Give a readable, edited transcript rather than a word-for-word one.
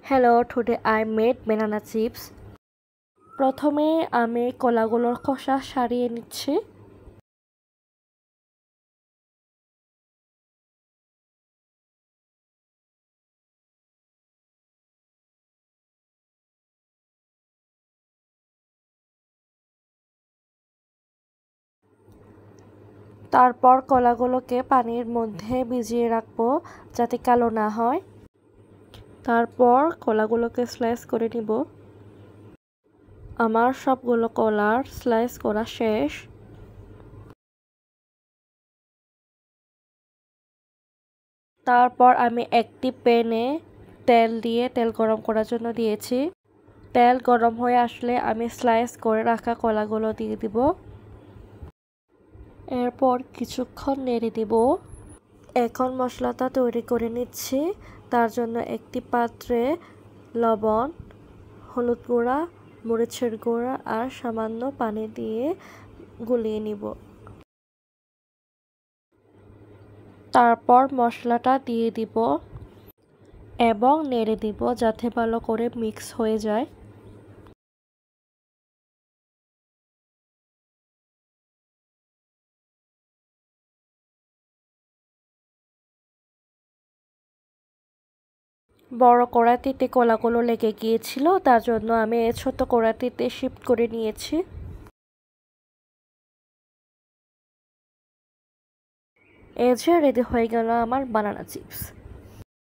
Hello, today I made banana chips. প্রথমে আমি কলাগুলোর খোসা ছাড়িয়ে নিচ্ছি। তারপর কলাগুলোকে পানির মধ্যে ভিজিয়ে রাখবো যাতে কালো না হয়। তারপর কলাগুলোকে স্লাইস করে নিব। আমার সবগুলো কলার স্লাইস করা শেষ। তারপর আমি একটি প্যানে তেল গরম করার জন্য দিয়েছি। তেল গরম হয়ে আসলে আমি স্লাইস করে রাখা কলাগুলো দিয়ে দিব। এরপর কিছুক্ষণ নেড়ে দিব। এখন মশলাটা তৈরি করে নিচ্ছি। তার জন্য একটি পাত্রে লবণ, হলুদ গুঁড়া, মরিচের গুঁড়া আর সামান্য পানি দিয়ে গুলিয়ে নিব। তারপর মশলাটা দিয়ে দিব এবং নেড়ে দিব যাতে ভালো করে মিক্স হয়ে যায়। বড় কড়াইতে কলাগুলো লেগে গিয়েছিল, তার জন্য আমি এই ছোট কড়াইতে শিফট করে নিয়েছি। এই যে রেডি হয়ে গেল আমার বানানা চিপস।